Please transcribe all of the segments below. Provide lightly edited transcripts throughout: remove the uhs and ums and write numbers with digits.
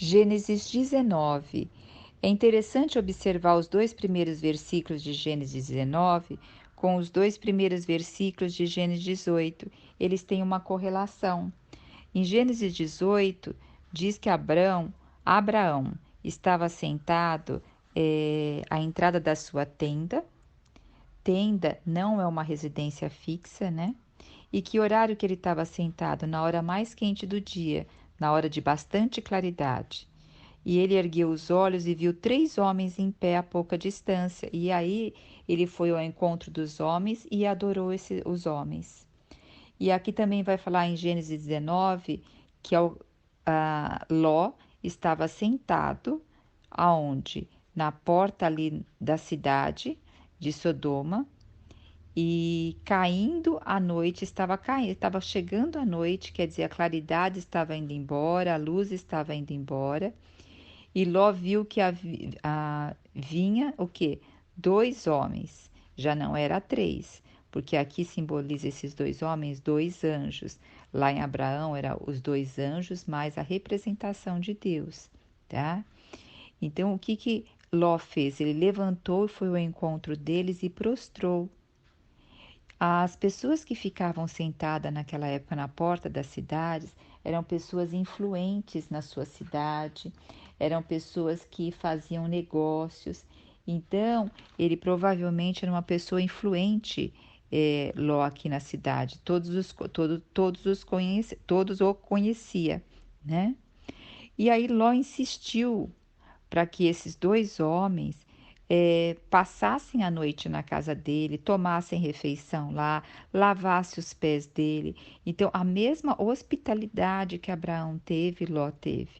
Gênesis 19. É interessante observar os dois primeiros versículos de Gênesis 19 com os dois primeiros versículos de Gênesis 18. Eles têm uma correlação. Em Gênesis 18, diz que Abraão estava sentado à entrada da sua tenda. Tenda não é uma residência fixa, né? E que horário que ele estava sentado? Na hora mais quente do dia, na hora de bastante claridade. E ele ergueu os olhos e viu 3 homens em pé a pouca distância. E aí ele foi ao encontro dos homens e adorou os homens. E aqui também vai falar em Gênesis 19 que Ló estava sentado aonde? Na porta ali da cidade de Sodoma, e caindo a noite, estava chegando a noite, quer dizer, a claridade estava indo embora, a luz estava indo embora, e Ló viu que vinha o quê? 2 homens, já não era 3, porque aqui simboliza esses 2 homens, 2 anjos. Lá em Abraão eram os 2 anjos mais a representação de Deus, tá? Então o que Ló fez? Ele levantou e foi ao encontro deles e prostrou. As pessoas que ficavam sentadas naquela época na porta das cidades eram pessoas influentes na sua cidade, eram pessoas que faziam negócios. Então, ele provavelmente era uma pessoa influente, Ló, aqui na cidade. Todos o conhecia, né? E aí Ló insistiu para que esses 2 homens passassem a noite na casa dele, tomassem refeição lá, lavassem os pés dele. Então, a mesma hospitalidade que Abraão teve, Ló teve.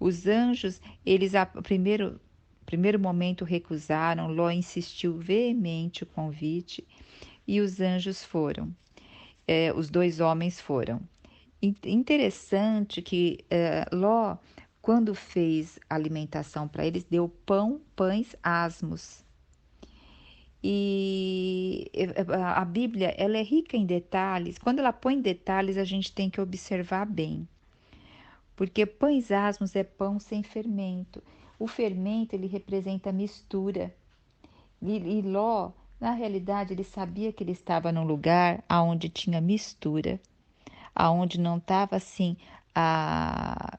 Os anjos, eles a primeiro momento recusaram, Ló insistiu veemente o convite e os anjos foram. Os 2 homens foram. Interessante que Ló, quando fez alimentação para eles, deu pães asmos. E a Bíblia, ela é rica em detalhes. Quando ela põe detalhes, a gente tem que observar bem. Porque pães asmos é pão sem fermento. O fermento, ele representa mistura. E Ló, na realidade, ele sabia que ele estava num lugar onde tinha mistura, aonde não estava assim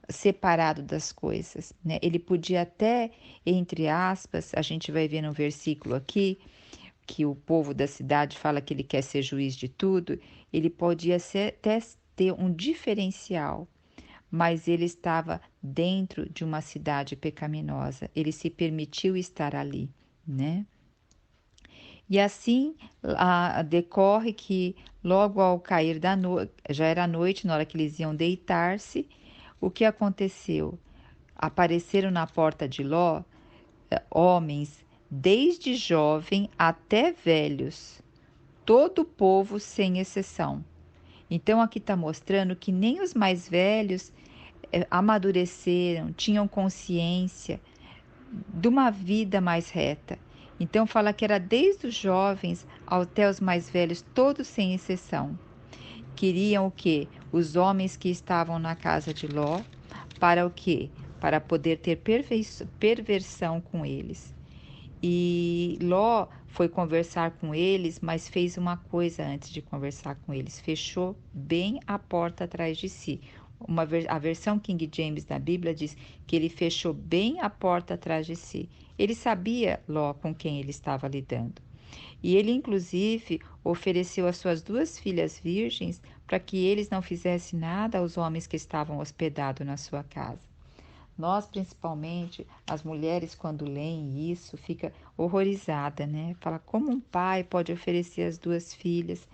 separado das coisas, né? Ele podia até, entre aspas, a gente vai ver no versículo aqui, que o povo da cidade fala que ele quer ser juiz de tudo, ele podia até ter um diferencial, mas ele estava dentro de uma cidade pecaminosa, ele se permitiu estar ali, né? E assim decorre que logo ao cair da noite, já era noite, na hora que eles iam deitar-se, o que aconteceu? Apareceram na porta de Ló homens, desde jovem até velhos, todo o povo sem exceção. Então aqui está mostrando que nem os mais velhos amadureceram, tinham consciência de uma vida mais reta. Então fala que era desde os jovens até os mais velhos, todos sem exceção. Queriam o quê? Os homens que estavam na casa de Ló, para o quê? Para poder ter perversão com eles. E Ló foi conversar com eles, mas fez uma coisa antes de conversar com eles: fechou bem a porta atrás de si. A versão King James da Bíblia diz que ele fechou bem a porta atrás de si. Ele sabia, Ló, com quem ele estava lidando. E ele, inclusive, ofereceu as suas 2 filhas virgens para que eles não fizessem nada aos homens que estavam hospedados na sua casa. Nós, principalmente, as mulheres, quando leem isso, fica horrorizada, né? Fala, como um pai pode oferecer as 2 filhas?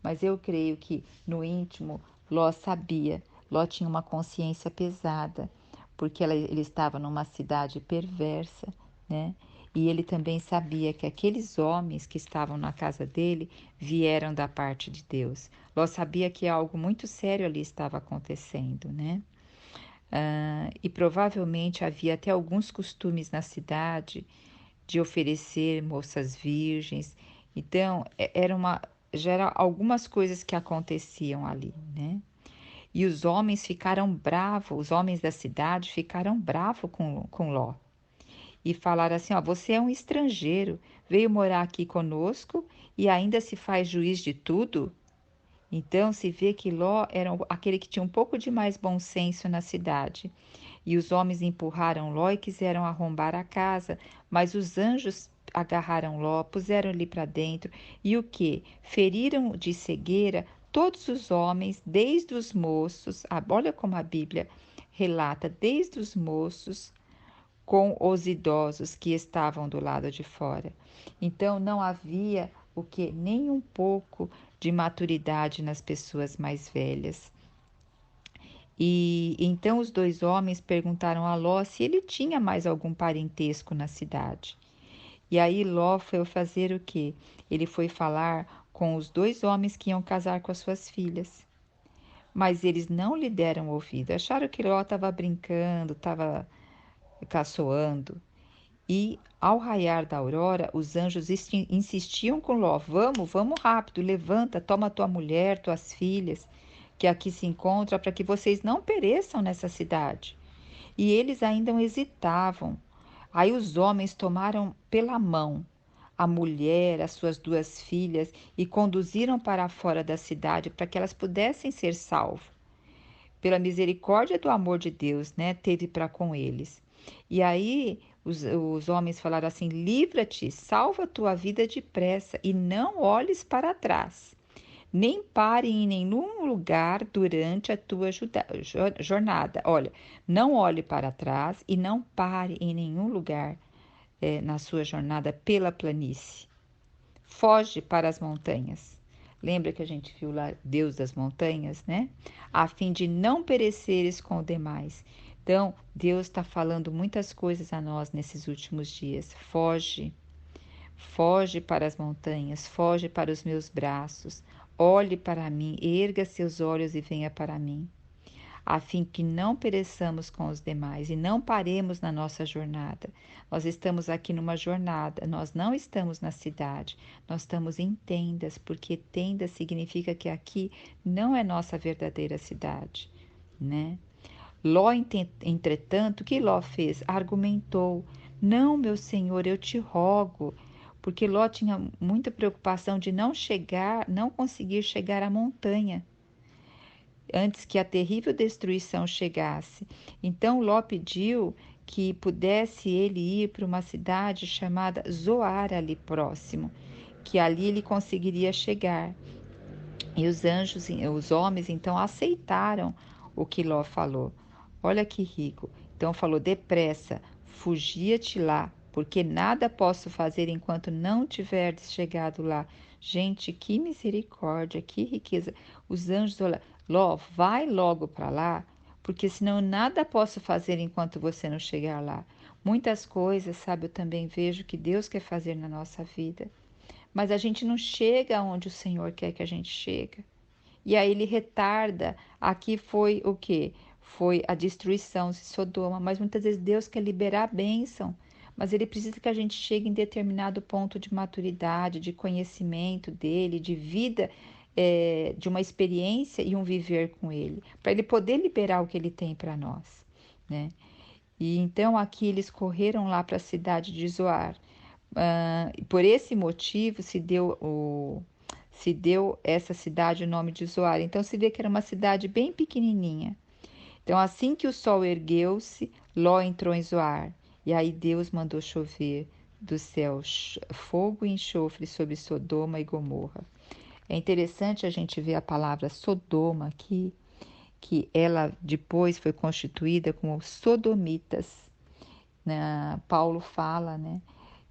Mas eu creio que, no íntimo, Ló sabia. Ló tinha uma consciência pesada, porque ele estava numa cidade perversa, né? E ele também sabia que aqueles homens que estavam na casa dele vieram da parte de Deus. Ló sabia que algo muito sério ali estava acontecendo, né? E provavelmente havia até alguns costumes na cidade de oferecer moças virgens. Então, já eram algumas coisas que aconteciam ali, né? E os homens ficaram bravos, os homens da cidade ficaram bravos com Ló. E falaram assim, ó, você é um estrangeiro, veio morar aqui conosco e ainda se faz juiz de tudo? Então se vê que Ló era aquele que tinha um pouco de mais bom senso na cidade. E os homens empurraram Ló e quiseram arrombar a casa, mas os anjos agarraram Ló, puseram-lhe para dentro e o que? Feriram de cegueira todos os homens, desde os moços, olha como a Bíblia relata, desde os moços com os idosos que estavam do lado de fora. Então não havia o que? Nem um pouco de maturidade nas pessoas mais velhas. E então os dois homens perguntaram a Ló se ele tinha mais algum parentesco na cidade. E aí Ló foi fazer o quê? Ele foi falar com os dois homens que iam casar com as suas filhas. Mas eles não lhe deram ouvido. Acharam que Ló estava brincando, estava caçoando. E ao raiar da aurora, os anjos insistiam com Ló: vamos, vamos rápido, levanta, toma tua mulher, tuas filhas, que aqui se encontram, para que vocês não pereçam nessa cidade. E eles ainda hesitavam. Aí os homens tomaram pela mão a mulher, as suas duas filhas, e conduziram para fora da cidade para que elas pudessem ser salvas. Pela misericórdia do amor de Deus, né, teve para com eles. E aí os homens falaram assim: livra-te, salva tua vida depressa e não olhes para trás, nem pare em nenhum lugar durante a tua jornada. Olha, não olhe para trás e não pare em nenhum lugar na sua jornada pela planície. Foge para as montanhas. Lembra que a gente viu lá Deus das montanhas, né? A fim de não pereceres com o demais. Então, Deus está falando muitas coisas a nós nesses últimos dias. Foge, foge para as montanhas, foge para os meus braços. Olhe para mim, erga seus olhos e venha para mim, a fim que não pereçamos com os demais e não paremos na nossa jornada. Nós estamos aqui numa jornada, nós não estamos na cidade, nós estamos em tendas, porque tenda significa que aqui não é nossa verdadeira cidade, né? Ló, entretanto, o que Ló fez? Argumentou: não, meu senhor, eu te rogo, porque Ló tinha muita preocupação de não conseguir chegar à montanha antes que a terrível destruição chegasse. Então Ló pediu que pudesse ele ir para uma cidade chamada Zoar ali próximo, que ali ele conseguiria chegar. E os homens então aceitaram o que Ló falou. Olha que rico. Então falou: depressa, fugia-te lá, porque nada posso fazer enquanto não tiveres chegado lá. Gente, que misericórdia, que riqueza. Os anjos, olha, Ló, vai logo para lá, porque senão nada posso fazer enquanto você não chegar lá. Muitas coisas, sabe, eu também vejo que Deus quer fazer na nossa vida, mas a gente não chega onde o Senhor quer que a gente chegue. E aí ele retarda. Aqui foi o quê? Foi a destruição de Sodoma, mas muitas vezes Deus quer liberar a bênção, mas ele precisa que a gente chegue em determinado ponto de maturidade, de conhecimento dele, de vida, de uma experiência e um viver com ele, para ele poder liberar o que ele tem para nós, né? E então aqui eles correram lá para a cidade de Zoar. Por esse motivo se deu essa cidade o nome de Zoar. Então se vê que era uma cidade bem pequenininha. Então assim que o sol ergueu-se, Ló entrou em Zoar. E aí Deus mandou chover do céu fogo e enxofre sobre Sodoma e Gomorra. É interessante a gente ver a palavra Sodoma aqui, que ela depois foi constituída como Sodomitas. Paulo fala, né?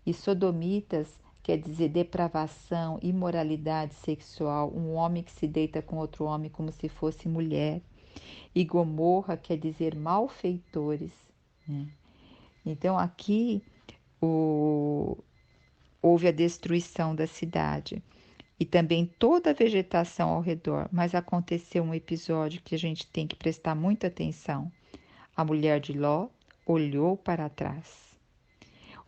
E sodomitas quer dizer depravação, imoralidade sexual, um homem que se deita com outro homem como se fosse mulher. E Gomorra quer dizer malfeitores, né? Então aqui houve a destruição da cidade e também toda a vegetação ao redor, mas aconteceu um episódio que a gente tem que prestar muita atenção. A mulher de Ló olhou para trás.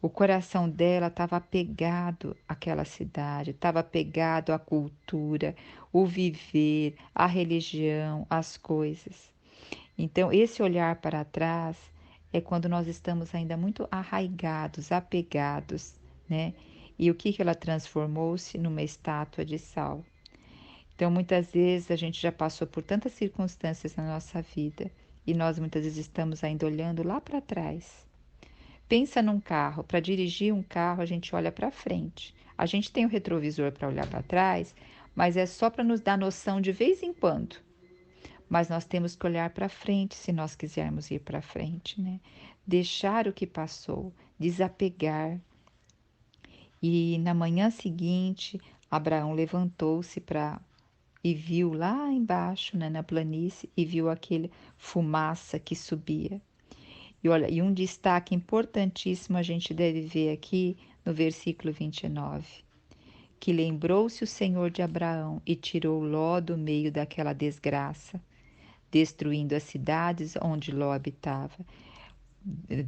O coração dela estava apegado àquela cidade, estava apegado à cultura, o viver, a religião, as coisas. Então, esse olhar para trás é quando nós estamos ainda muito arraigados, apegados, né? E o que ela transformou-se numa estátua de sal. Então, muitas vezes a gente já passou por tantas circunstâncias na nossa vida e nós muitas vezes estamos ainda olhando lá para trás. Pensa num carro, para dirigir um carro a gente olha para frente. A gente tem o retrovisor para olhar para trás, mas é só para nos dar noção de vez em quando. Mas nós temos que olhar para frente se nós quisermos ir para frente, né? Deixar o que passou, desapegar. E na manhã seguinte, Abraão levantou-se e viu lá embaixo, né, na planície, e viu aquele fumaça que subia. E olha, e um destaque importantíssimo a gente deve ver aqui no versículo 29, que lembrou-se o Senhor de Abraão e tirou Ló do meio daquela desgraça, destruindo as cidades onde Ló habitava.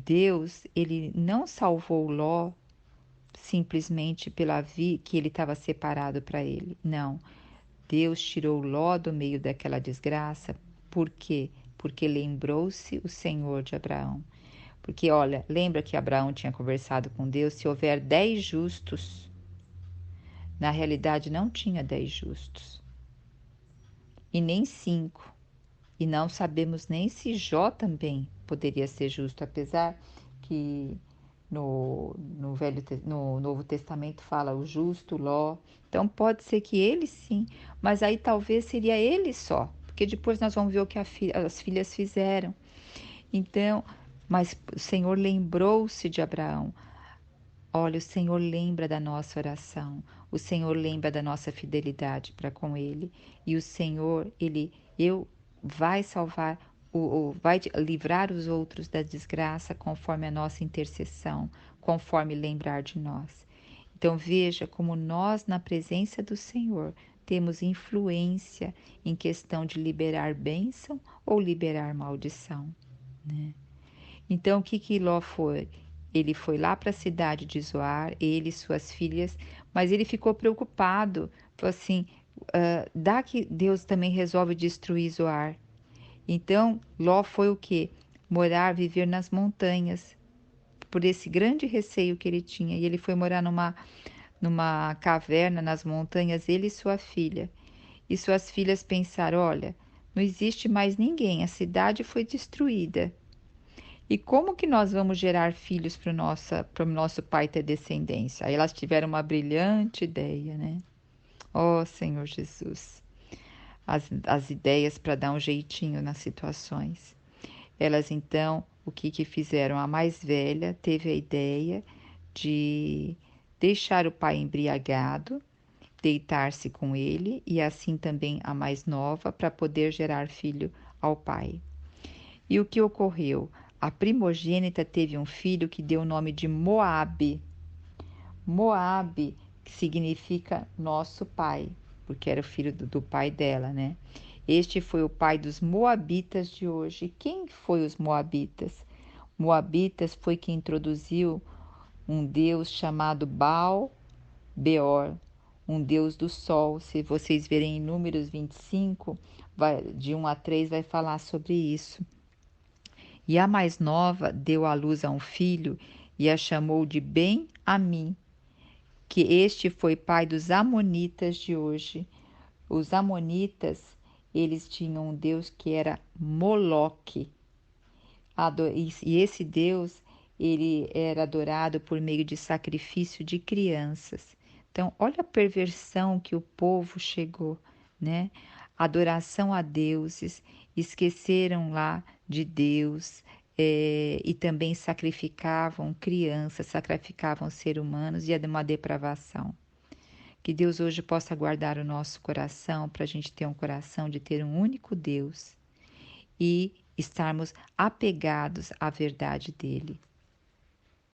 Deus, ele não salvou Ló simplesmente que ele estava separado para ele. Não. Deus tirou Ló do meio daquela desgraça. Por quê? Porque lembrou-se o Senhor de Abraão. Porque, olha, lembra que Abraão tinha conversado com Deus? Se houver 10 justos, na realidade não tinha 10 justos. E nem 5. E não sabemos nem se Jó também poderia ser justo, apesar que no Novo Testamento fala o justo Ló. Então pode ser que ele sim, mas aí talvez seria ele só, porque depois nós vamos ver o que as filhas fizeram. Então, mas o Senhor lembrou-se de Abraão. Olha, o Senhor lembra da nossa oração, o Senhor lembra da nossa fidelidade para com Ele, e o Senhor, vai salvar, vai livrar os outros da desgraça conforme a nossa intercessão, conforme lembrar de nós. Então veja como nós, na presença do Senhor, temos influência em questão de liberar bênção ou liberar maldição, né? Então, o que Ló foi? Ele foi lá para a cidade de Zoar, ele e suas filhas, mas ele ficou preocupado. Falou assim, dá que Deus também resolve destruir Zoar. Então, Ló foi o quê? Viver nas montanhas, por esse grande receio que ele tinha. E ele foi morar numa caverna nas montanhas, ele e sua filha. E suas filhas pensaram, olha, não existe mais ninguém, a cidade foi destruída. E como que nós vamos gerar filhos para o nosso pai ter descendência? Aí elas tiveram uma brilhante ideia, né? Oh, Senhor Jesus, as ideias para dar um jeitinho nas situações. Elas então, o que fizeram? A mais velha teve a ideia de deixar o pai embriagado, deitar-se com ele e assim também a mais nova para poder gerar filho ao pai. E o que ocorreu? A primogênita teve um filho que deu o nome de Moabe. Moabe, que significa nosso pai, porque era o filho do pai dela, né? Este foi o pai dos Moabitas de hoje. E quem foi os Moabitas? Moabitas foi quem introduziu um deus chamado Baal-Beor, um deus do sol. Se vocês verem em Números 25, de 1 a 3, vai falar sobre isso. E a mais nova deu à luz a um filho e a chamou de Ben-Ammi, que este foi pai dos Amonitas de hoje. Os Amonitas, eles tinham um deus que era Moloque. E esse deus, ele era adorado por meio de sacrifício de crianças. Então, olha a perversão que o povo chegou, né? Adoração a deuses, esqueceram lá de Deus, e também sacrificavam crianças, sacrificavam seres humanos, e é uma depravação. Que Deus hoje possa guardar o nosso coração, para a gente ter um coração de ter um único Deus e estarmos apegados à verdade dele.